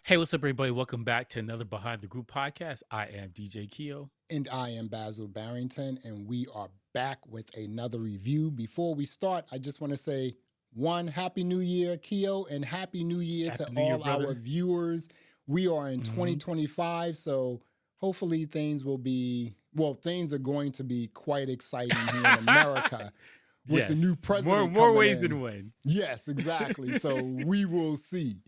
Hey, what's up, everybody? Welcome back to another Behind the Group podcast. I am DJ Keo. And I am Basil Barrington, and we are back with another review. Before we start, I just want to say Happy New Year, Keo, and Happy New Year to Happy New Year, all our brother. viewers. We are in hmm 2025, so hopefully things are going to be quite exciting here in America with the new Yes, president more coming ways in. than one. Yes, exactly. So we will see.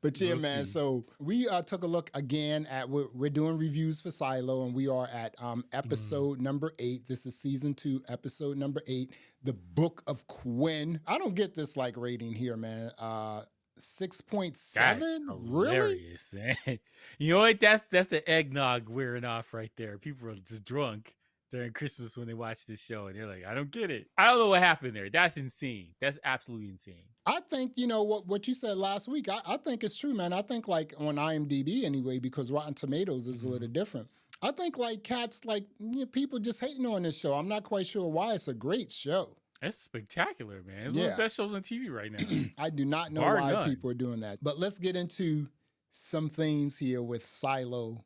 But yeah, We'll man. see. So we took a look again at we're doing reviews for Silo, and we are at Mm. episode number 8. This is season 2, episode number 8, the Book of Quinn. I don't get this like rating here, man. That's 6.7? Really? hilarious, man. You know what? That's the eggnog wearing off right there. People are just drunk during Christmas when they watch this show, and they're like, "I don't get it. I don't know what happened there. That's insane. That's absolutely insane." I think you know what you said last week. I think it's true, man. I think like on IMDb anyway, because Rotten Tomatoes is a hmm little different. I think like cats, like people just hating on this show. I'm not quite sure why. It's a great show. That's spectacular, man. It's one of the Yeah. best shows on TV right now, I do not know bar why none. people are doing that. But let's get into some things here with Silo,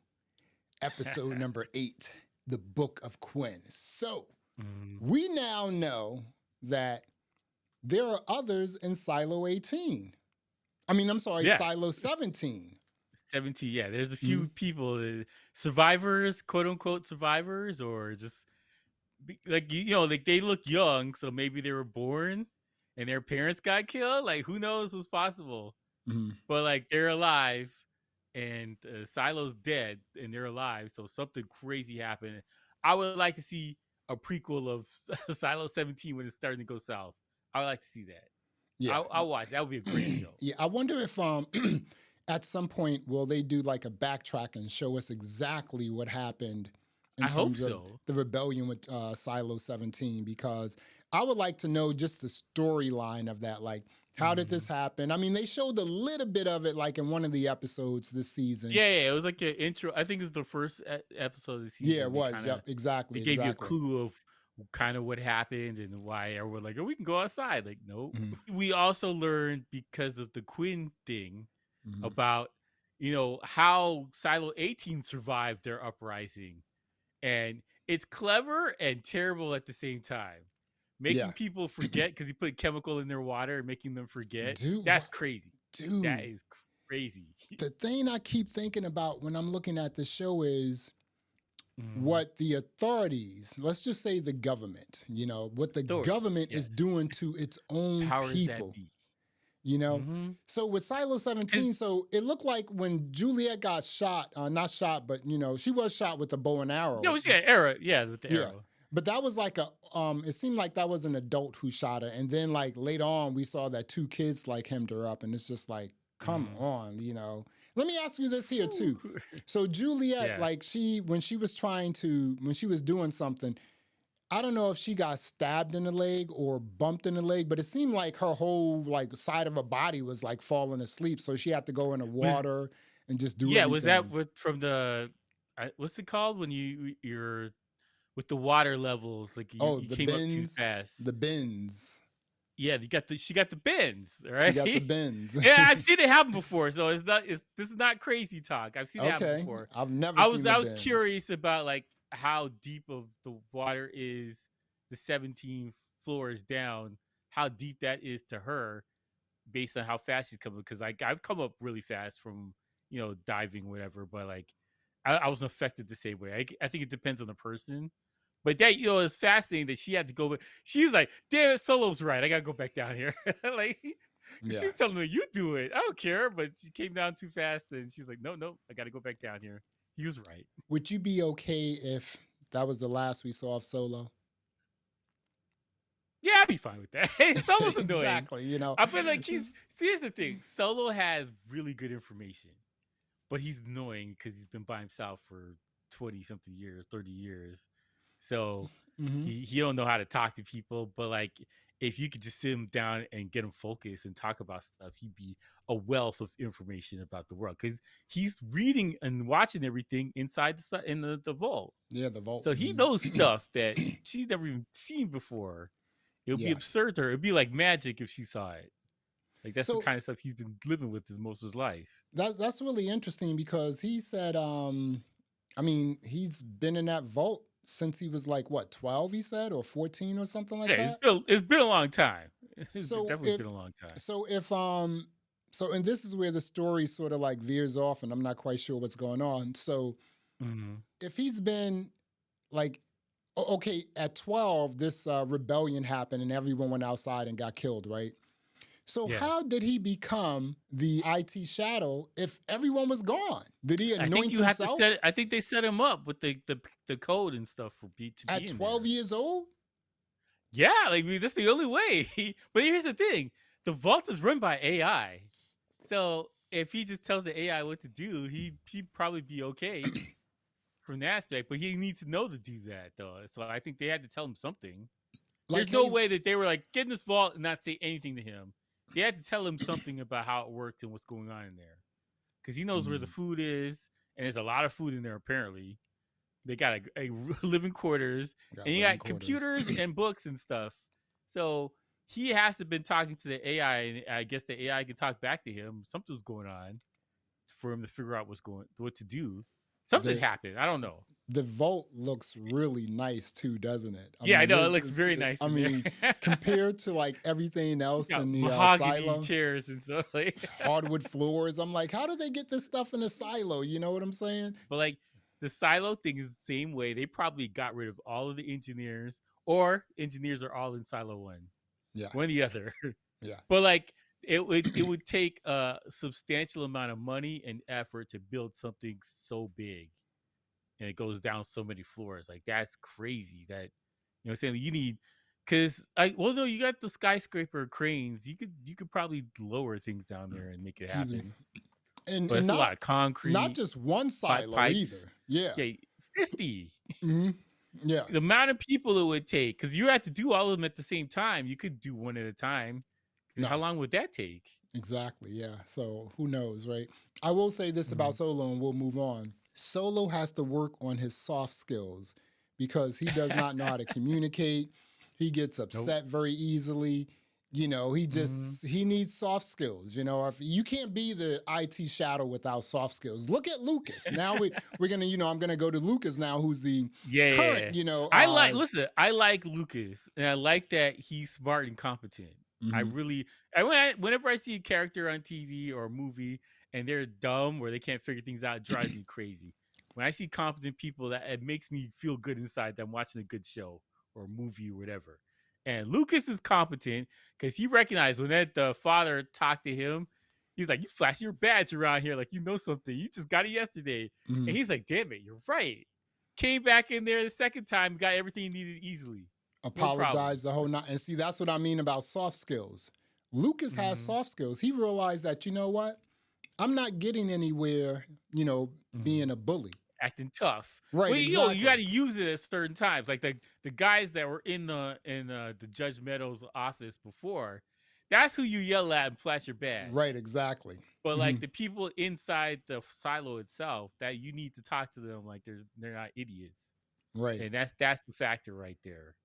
episode number 8, the Book of Quinn. So Mhm. we now know that there are others in Silo 18. I'm sorry, Yeah. Silo 17. 17, yeah, there's a few Mhm. people, survivors, quote unquote survivors, or just like like they look young, so maybe they were born and their parents got killed. Like who knows what's possible? Mhm. But like they're alive, and Silo's dead, and they're alive. So something crazy happened. I would like to see a prequel of Silo 17 when it's starting to go south. I would like to see that. Yeah. I'll watch. That would be a great show. Yeah, I wonder if at some point will they do like a backtrack and show us exactly what happened in I hope terms of so. the rebellion with Silo 17, because I would like to know just the storyline of that. Like, how did this Mhm. happen? I mean, they showed a little bit of it like in one of the episodes this season. Yeah, it was like an intro. I think it's the first episode of the Yeah, season. it They was. kind of Yep, they exactly, gave you a exactly. clue of kind of what happened and why everyone like, oh, we can go outside. Like, nope. Mhm, We also learned because of the Quinn thing mhm. about how Silo 18 survived their uprising, and it's clever and terrible at the same time. Making Yeah. people forget because he put chemical in their water and making them forget. Dude, That's crazy. That dude, is crazy. the thing I keep thinking about when I'm looking at the show is Mhm. what the authorities, let's just say the government, what the Authorities, government is yes. doing to its own Powers that people, be. you know? Mhm. So with Silo And 17, so it looked like when Juliet got shot, not shot, but she was shot with a bow and yeah, arrow. was yeah, arrow. Yeah, with the Yeah. arrow. But that was like it seemed like that was an adult who shot her. And then like later on, we saw that 2 kids like hemmed her up. And it's just like, come Mhm. on. Let me ask you this here Whew. too. So Juliet, Yeah. like when she was doing something, I don't know if she got stabbed in the leg or bumped in the leg, but it seemed like her whole like side of her body was like falling asleep. So she had to go in the Was water and just do yeah, was that everything. what from the what's it called when you're with the water levels, like Oh, you came up too fast. the bends. Yeah, you got the she got the bends, She right? got the bends. Yeah, I've seen it happen before, so it's this is not crazy talk. I've seen it happen Okay. before. I've never I seen was the I was bends. curious about like how deep of the water is the 17 floors down, how deep that is to her based on how fast she's coming. Because I've come up really fast from diving, whatever, but like I wasn't affected the same way. I think it depends on the person. But that it's fascinating that she had to go. But she's like, "Damn it, Solo's right. I gotta go back down here." Like Yeah. she's telling me, "You do it. I don't care." But she came down too fast, and she's like, "No, no, I gotta go back down here." He was right. Would you be okay if that was the last we saw of Solo? Yeah, I'd be fine with that. Solo's annoying. Exactly. I feel like here's the thing. Solo has really good information, but he's annoying because he's been by himself for 20 something years, 30 years. So Hmm. he don't know how to talk to people. But like if you could just sit him down and get him focused and talk about stuff, he'd be a wealth of information about the world because he's reading and watching everything inside in the vault. Yeah, the vault. So he Mhm. knows stuff that she's never even seen before. It would be Yeah. absurd to her. It'd be like magic if she saw it. Like that's the So kind of stuff he's been living with his most of his life. that's really interesting because he said, I mean, he's been in that vault since he was like what 12, he said, or 14 or something like Yeah, that. it's been a long time. So Definitely if been a long time. so if so and this is where the story sort of like veers off, and I'm not quite sure what's going on. So Hmm. if he's been like okay, at 12, this rebellion happened and everyone went outside and got killed, right? So Yeah, how did he become the IT shadow if everyone was gone? Did he I think anoint you have to himself set. I think they set him up with the code and stuff to at be in 12 there. years old? Yeah, like that's the only way. But here's the thing: the vault is run by AI. So if he just tells the AI what to do, he'd probably be okay from that aspect. But he needs to know to do that, though. So I think they had to tell him something. Like There's no they way that they were like get in this vault and not say anything to him. They had to tell him something about how it worked and what's going on in there, because he knows where the mm, food is, and there's a lot of food in there apparently. They got a living quarters, got and you living got quarters. computers and books and stuff. So he has to have been talking to the AI, and I guess the AI can talk back to him. Something's going on for him to figure out what to do. Something the happened. I don't know. the vault looks really nice too, doesn't it? I Yeah, I mean, know it looks very nice I in there. mean, compared to like everything You else got in the mahogany silo, chairs and stuff like. hardwood floors, I'm like, how do they get this stuff in the silo? You know what I'm saying? But like the silo thing is the same way. They probably got rid of all of the engineers, or engineers are all in silo Yeah, one or the other. yeah. But like it would take a substantial amount of money and effort to build something so big, and it goes down so many floors. Like that's crazy. That what I'm saying, you need, because I well no, you got the skyscraper cranes. You could probably lower things down there and make it Excuse me. happen. And But it's a lot not of not concrete just one silo pipes. either. Yeah. Yeah, 50. Hmm. Yeah. The amount of people it would take, because you have to do all of them at the same time. You could do one at a time. 'Cause No. how long would that take? Exactly. Yeah. So who knows, right? I will say this about Mhm. Solo, and we'll move on. Solo has to work on his soft skills because he does not know how to communicate. He gets Nope. upset very easily. You know, Mhm. he needs soft skills. You know, if you can't be the IT shadow without soft skills. Look at Lucas. Now we're gonna, I'm gonna go to Lucas now, who's the Yeah, yeah, current, yeah. I like Lucas, and I like that he's smart and competent. I mhm, really, whenever I see a character on TV or a movie and they're dumb or they can't figure things out, it drives me crazy. When I see competent people, that it makes me feel good inside that I'm watching a good show or movie or whatever. And Lucas is competent because he recognized when that the father talked to him, he's like, "You flashing your badge around here like you know something. You just got it yesterday." And mhm. he's like, "Damn it, you're right." Came back in there the second time, got everything he needed easily. No problem. Apologize the whole night. And see, that's what I mean about soft skills. Lucas has Mhm, soft skills. He realized that, you know what? I'm not getting anywhere, mhm. being a bully. Acting tough. Right, Well, you got exactly. to use it at certain times. Like the guys that were in the Judge Meadows office before, that's who you yell at and flash your Right, badge. exactly. But like Mhm. the people inside the silo itself, that you need to talk to them like they're not idiots, Right. and that's the factor right there.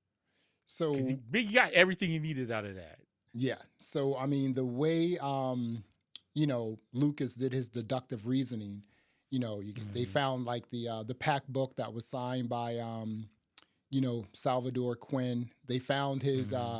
Because So, you got everything you needed out of that. yeah. So, I mean, the way, Lucas did his deductive reasoning, they Mhm, found like the pack book that was signed by, Salvador Quinn. They found his, mhm.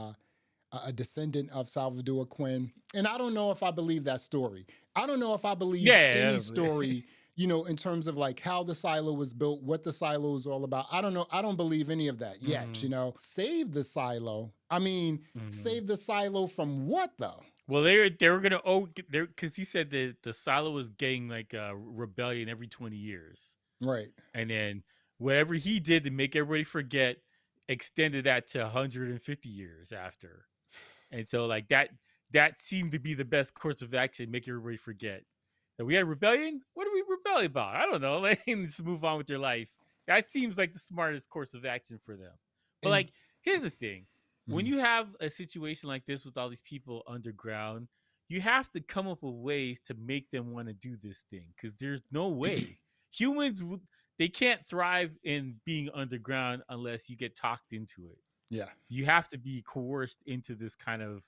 a descendant of Salvador Quinn. And I don't know if I believe that story. I don't know if I believe any Yeah, story, in terms of like how the silo was built, what the silo is all about. I don't know. I don't believe any of that yet, mhm, Save the silo. I mean, mhm. save the silo from what though? Well, they were gonna there because he said that the silo was getting like a rebellion every 20 years, Right. and then whatever he did to make everybody forget extended that to 150 years after, and so like that seemed to be the best course of action, make everybody forget that we had rebellion. What are we rebelling about? I don't know. Like, just move on with their life. That seems like the smartest course of action for them. But And like, here's the thing: when mhm, you have a situation like this with all these people underground, you have to come up with ways to make them want to do this thing, because there's no way humans they can't thrive in being underground unless you get talked into it. yeah. You have to be coerced into this kind of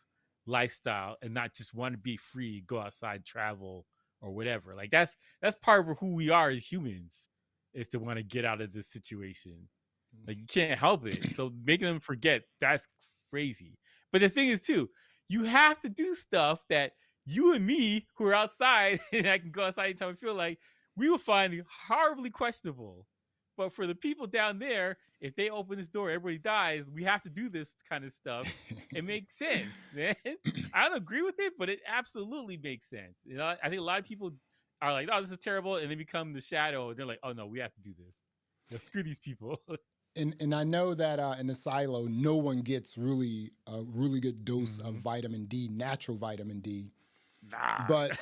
lifestyle and not just want to be free, go outside, travel, or whatever. Like that's part of who we are as humans, is to want to get out of this situation. Like you can't help it. So making them forget, that's crazy. But the thing is too, you have to do stuff that you and me who are outside and I can go outside anytime I feel like, we will find horribly questionable. But for the people down there, if they open this door, everybody dies. We have to do this kind of stuff. It makes sense, man. I don't agree with it, but it absolutely makes sense. You know, I think a lot of people are like, "Oh, this is terrible," and they become the shadow. And they're like, "Oh no, we have to do this. You know, screw these people." And I know that in the silo, no one gets really a really good dose of Mhm. vitamin D, natural vitamin D. Nah, But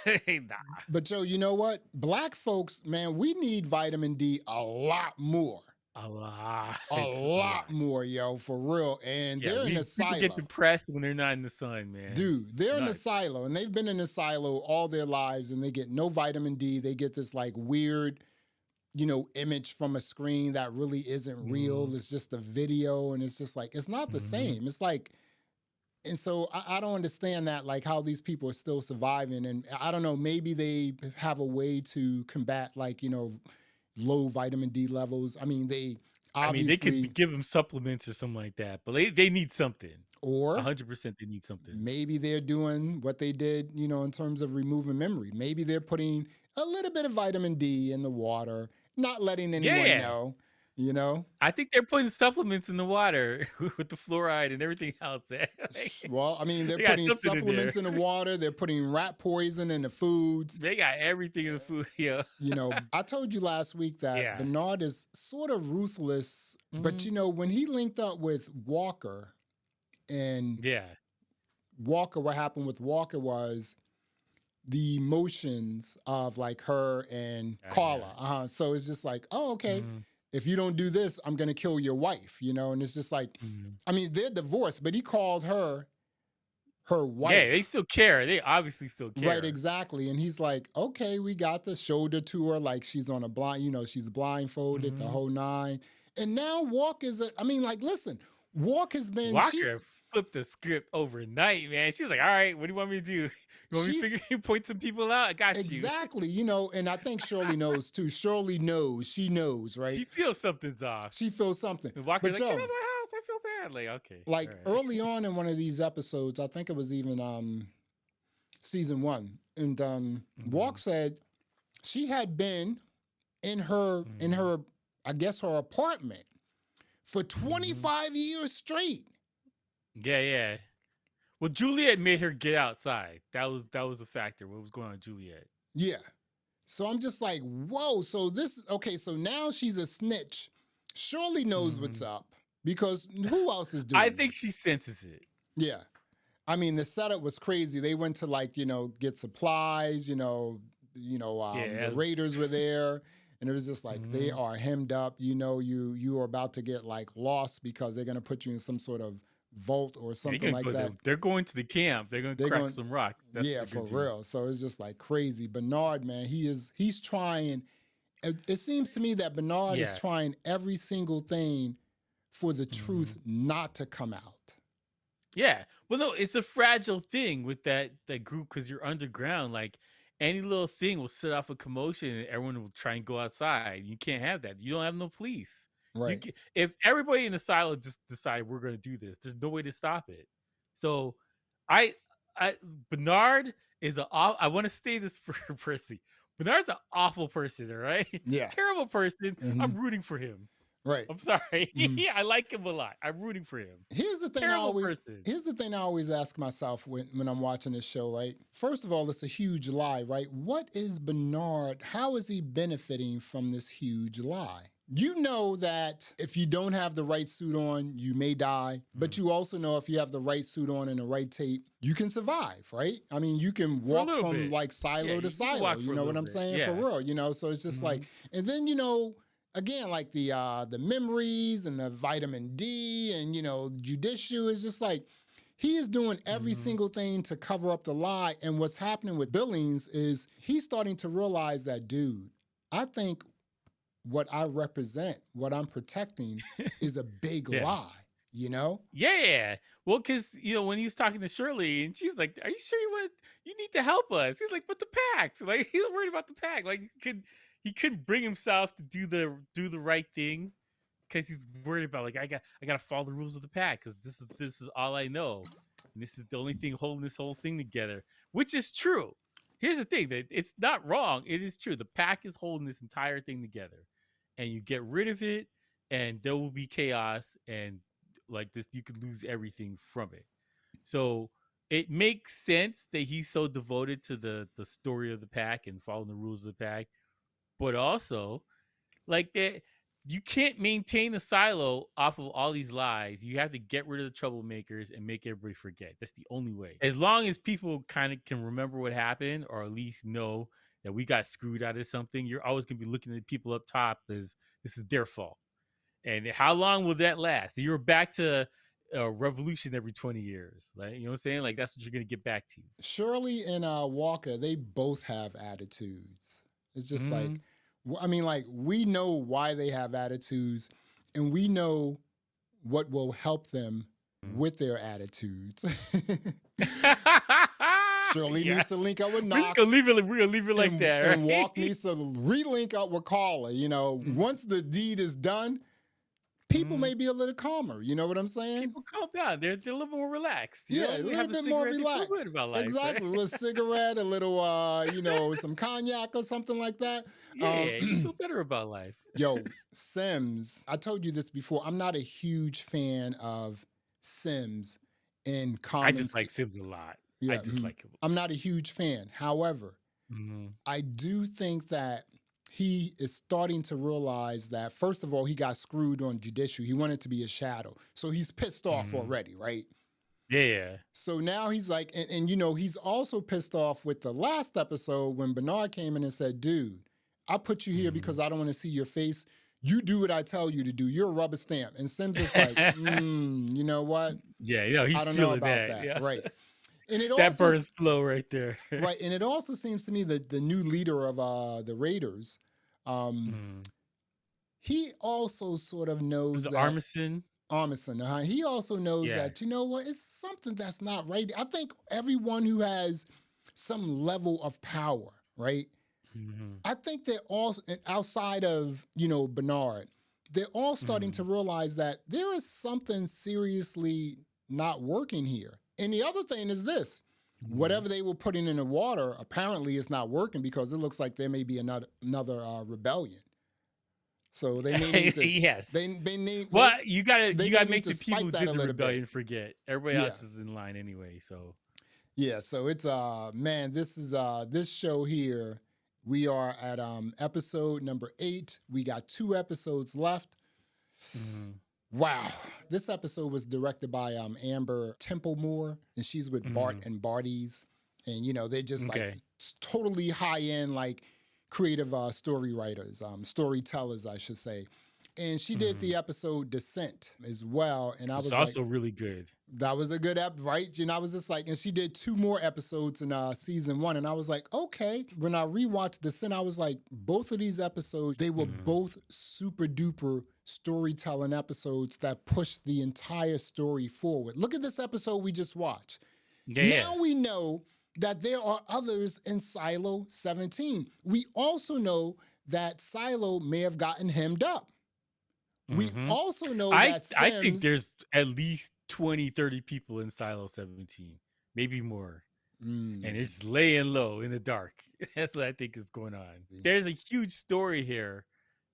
nah. but Joe, you know what? Black folks, man, we need vitamin D a lot more. A lot, A a lot lot. more, yo, for real. And Yeah, they're in the people get silo. depressed when they're not in the sun, man. Dude, It's they're in the nuts. silo and they've been in the silo all their lives and they get no vitamin D. They get this like weird, image from a screen that really isn't Mhm, real. It's just a video and it's just like, it's not the mhm. same. It's like, and so I don't understand that, like how these people are still surviving. And I don't know, maybe they have a way to combat like, low vitamin D levels. I mean, they I mean, they could obviously, give them supplements or something like that, but they need something. or 100% they need something. maybe they're doing what they did, in terms of removing memory. Maybe they're putting a little bit of vitamin D in the water, not letting anyone Yeah. know, you know? I think they're putting supplements in the water with the fluoride and everything else. Like, Well, I mean, they're they got putting something in there. supplements in the water, they're putting rat poison in the foods. They got everything in the food, yeah. I told you last week that Yeah. Bernard is sort of ruthless, but Mhm. when he linked up with Walker and Yeah. Walker, what happened with Walker was the emotions of like her and Yeah. Carla. So it's just like, oh, okay. Mhm, If you don't do this, I'm gonna kill your wife, and it's just like, mhm. I mean, they're divorced, but he called her Yeah, they wife. still care. They obviously still Right, care. exactly. And he's like, okay, we got the shoulder to her, like she's on a blind, she's blindfolded, the Mhm. whole nine. And now Walk is I mean, like, listen, Walk has been, Walker flipped the script overnight, man. She was like, "All right, what do you want me to do? You want me to she's figure point some people out? I got you." exactly, and I think Shirley knows too. Shirley knows, she knows, right? She feels something's off. She feels something. And Walker's But like, "Get out yo, of my house. I feel bad." Like, okay, all like right. early on in one of these episodes, I think it was even season one, and Walk Mhm, said she had been in her, mhm, I guess, her apartment for mhm. 25 years straight. Yeah, yeah. Well, Juliet made her get outside. That was a factor. What was going on with Juliet? Yeah. So I'm just like, whoa. So this, okay, so now she's a snitch. Surely knows what's Mhm. up because who else is I doing think this? she senses it. Yeah. I mean, the setup was crazy. They went to like, get supplies, the Yeah. Raiders were there. And it was just like they Mhm. are hemmed up. You are about to get like lost because they're gonna put you in some sort of vault or They're something gonna like go. that. They're going to the camp. They're gonna They're crack going, some rocks. That's what yeah, they're gonna for do. real. So it's just like crazy. Bernard, man, he's trying. It seems to me that Bernard is Yeah. trying every single thing for the truth Mhm. not to come out. Yeah. Well, no, it's a fragile thing with that group because you're underground. Like any little thing will set off a commotion, and everyone will try and go outside. You can't have that. You don't have no police. Right. If everybody in the silo just decide we're going to do this, there's no way to stop it. So, I, I Bernard is I want to say this for personally. Bernard's an awful person. All right, Yeah. terrible person. I'm Hmm. rooting for him. Right. I'm sorry. Hmm. I like him a lot. I'm rooting for him. Here's the thing I Terrible always person. here's the thing I always ask myself when I'm watching this show, right? First of all, it's a huge lie, right? What is Bernard? How is he benefiting from this huge lie? You know that if you don't have the right suit on, you may die. But Mm. you also know if you have the right suit on and the right tape, you can survive, right? I mean, you can For a walk little from bit. like Yeah, silo to you can silo. walk You for a know what little I'm bit. saying? For Yeah. real, So it's just like, Mhm. and then again, like the memories and the vitamin D and judicial is just like he is doing every Mhm. single thing to cover up the lie. And what's happening with Billings is he's starting to realize that, dude, I think what I represent, what I'm protecting, is a big Yeah. lie. you know? Yeah. Well, because when he was talking to Shirley, and she's like, "Are you sure you need to help us?" He's like, "But the packs." Like he's worried about the pack. Like he couldn't bring himself to do the right thing because he's worried about like I got to follow the rules of the pack because this is all I know, and this is the only thing holding this whole thing together, which is true. Here's the thing, that it's not wrong. It is true. The pack is holding this entire thing together, and you get rid of it, and there will be chaos, and like this, you could lose everything from it. So it makes sense that he's so devoted to the story of the pack and following the rules of the pack, but also like that, you can't maintain a silo off of all these lies. You have to get rid of the troublemakers and make everybody forget. That's the only way. As long as people kind of can remember what happened, or at least know that we got screwed out of something, you're always going to be looking at people up top as this is their fault. And how long will that last? You're back to a revolution every 20 years. Like, you know what I'm saying? Like, that's what you're going to get back to. Shirley and Walker, they both have attitudes. It's just Mm-hmm. like, I mean, like, we know why they have attitudes, and we know what will help them with their attitudes. Shirley Yeah. needs to link up with We're just gonna Knox. leave it. We're gonna leave it like that, right? And Walk needs to relink up with Carla. Once the deed is done, people may be a little calmer. You know what I'm saying? People calm down. They're a little more relaxed. Yeah, a little bit more relaxed. Good about life, exactly. right? A little cigarette, a little, some cognac or something like that. Yeah, you feel better about life. Yo, Sims. I told you this before. I'm not a huge fan of Sims in I common. just like Sims a lot. Yeah, I just like him. I'm not a huge fan. However, I do think that he is starting to realize that, first of all, he got screwed on Judicial. He wanted to be a shadow. So he's pissed off already, right? Yeah. So now he's like, and he's also pissed off with the last episode when Bernard came in and said, dude, I put you here because I don't want to see your face. You do what I tell you to do. You're a rubber stamp. And Sims is like, you know what? Yeah, he's I don't know feeling about that. Yeah. Right. And it that also burns flow right there. right. And it also seems to me that the new leader of the Raiders, he also sort of knows that Armisen. He also knows that, you know what, it's something that's not right. I think everyone who has some level of power, right? I think they're all, outside of, Bernard, they're all starting to realize that there is something seriously not working here. And the other thing is this. Whatever they were putting in the water, apparently it's not working because it looks like there may be another rebellion. So they may need to. Yes. They need. Well, you gotta make the spike people who that did a the little rebellion bit. forget. Everybody else is in line anyway. So yeah. So it's man, this is this show here. We are at episode number 8. We got 2 episodes left. Wow. This episode was directed by Amber Templemore, and she's with Bart and Barties. And, they're just like totally high-end, like creative story writers, storytellers, I should say. And she did the episode Descent as well. And I was also really good. That was a good right? And I was just like, and she did 2 more episodes in season 1. And I was like, okay. When I rewatched Descent, I was like, both of these episodes, they were both super duper storytelling episodes that pushed the entire story forward. Look at this episode we just watched. Now we know that there are others in Silo 17. We also know that Silo may have gotten hemmed up. We also know that Sims, I think there's at least 20, 30 people in Silo 17, maybe more. And it's laying low in the dark. That's what I think is going on. There's a huge story here,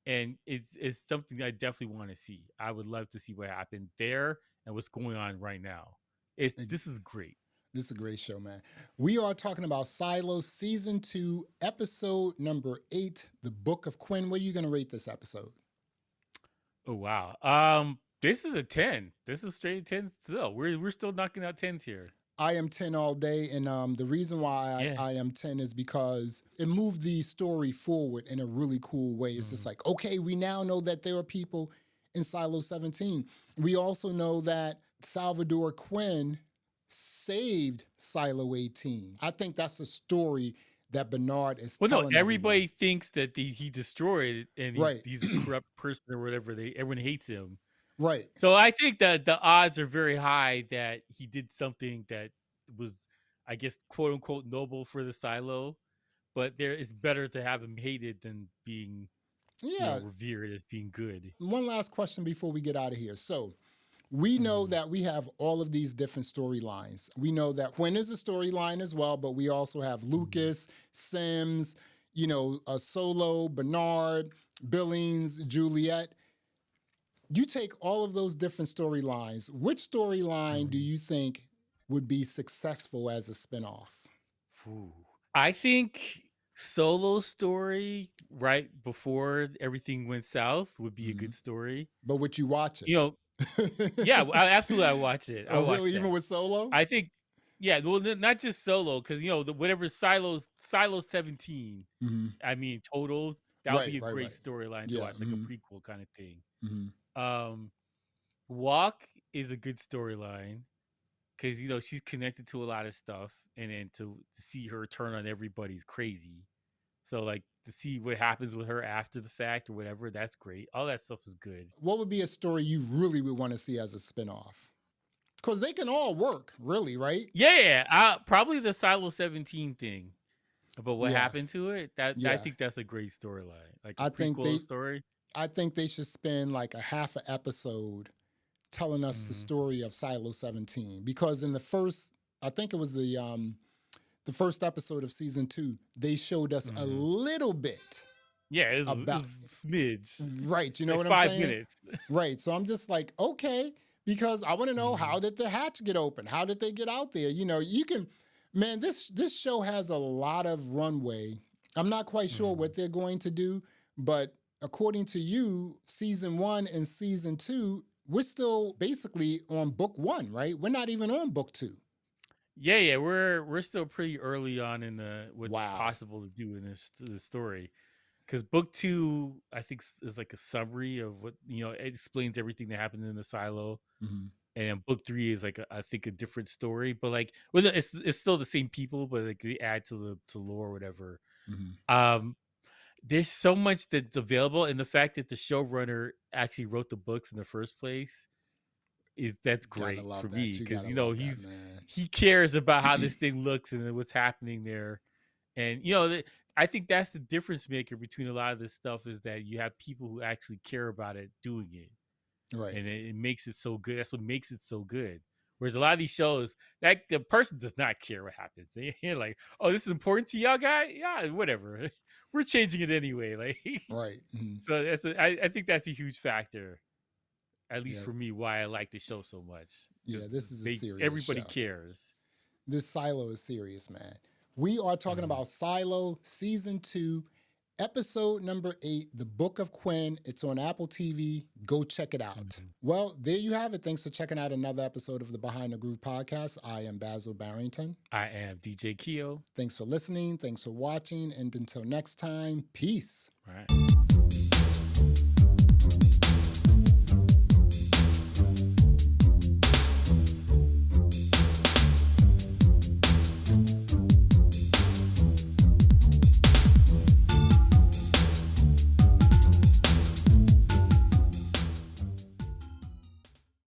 and it's something I definitely want to see. I would love to see what happened there and what's going on right now. This is great. This is a great show, man. We are talking about Silo Season 2, Episode number 8, The Book of Quinn. What are you going to rate this episode? Oh, wow. This is a 10. This is straight 10 still. We're still knocking out 10s here. I am 10 all day, and the reason why I am 10 is because it moved the story forward in a really cool way. It's just like, okay, we now know that there are people in Silo 17. We also know that Salvador Quinn saved Silo 18. I think that's a story that Bernard is telling. No, everybody thinks that he destroyed it, and he's a corrupt person or whatever. Everyone hates him. Right. So I think that the odds are very high that he did something that was, I guess, quote unquote noble for the silo. But there it's better to have him hated than being, Yeah. revered as being good. One last question before we get out of here. So we know Mm, that we have all of these different storylines. We know that Quinn is a storyline as well, but we also have mm, Lucas, Sims, a Solo, Bernard, Billings, Juliet. You take all of those different storylines. Which storyline do mm. you think would be successful as a spinoff? Ooh. I think Solo story right before everything went south would be a Mhm. good story. But would you watch You know, it? yeah, absolutely, I watch it. I Oh, watch really? Even that. with Solo? I think, yeah, well, not just Solo, because whatever Silo 17. Hmm. I mean, total that would Right, be a right, great right. storyline to Yeah. watch, like a prequel kind of thing. Hmm. Um, Walk is a good storyline because she's connected to a lot of stuff, and then to see her turn on everybody's crazy. So like to see what happens with her after the fact or whatever, that's great. All that stuff is good. What would be a story you really would want to see as a spinoff? Because they can all work, really, right? Yeah, probably the Silo 17 thing. But what Yeah, happened to it? That I yeah. think that's a great storyline, like a I think prequel they, story. I think they should spend like a half an episode telling us the Mm-hmm. story of Silo 17 because in the first, I think it was the first episode of season 2, they showed us a Mm-hmm. little bit Yeah, it about was smidge, right. You know like what I'm saying? 5 minutes. Right. So I'm just like, okay, because I want to know Mm-hmm. how did the hatch get open? How did they get out there? You can, man, this show has a lot of runway. I'm not quite sure Mm-hmm. what they're going to do, but according to you, season 1 and season 2, we're still basically on book 1, right? We're not even on book 2. Yeah, we're still pretty early on in what's Wow. possible to do in this story. Because book 2, I think, is like a summary of what it explains everything that happened in the silo, Hmm. and book 3 is like I think a different story, but like well, it's still the same people, but like they add to lore or whatever. Hmm. Um, there's so much that's available, and the fact that the showrunner actually wrote the books in the first place that's Gotta great for love that. me You because gotta love that, man. he cares about how this thing looks and what's happening there. And I think that's the difference maker between a lot of this stuff is that you have people who actually care about it doing it, Right. and it makes it so good. That's what makes it so good. Whereas a lot of these shows, that the person does not care what happens. They're like, "Oh, this is important to y'all, guy. Yeah, whatever. We're changing it anyway." Like, Right. Mhm. so I think that's a huge factor, at least Yeah. for me, why I like the show so much Yeah. because This is a they serious everybody show. cares. This Silo is serious, man. We are talking Mm, about Silo season 2, episode number 8, The Book of Quinn. It's on Apple TV. Go check it out. mm. Well, there you have it. Thanks for checking out another episode of the Behind the Groove podcast. I am Basil Barrington. I am DJ Keo. Thanks for listening. Thanks for watching. And until next time, peace. All right.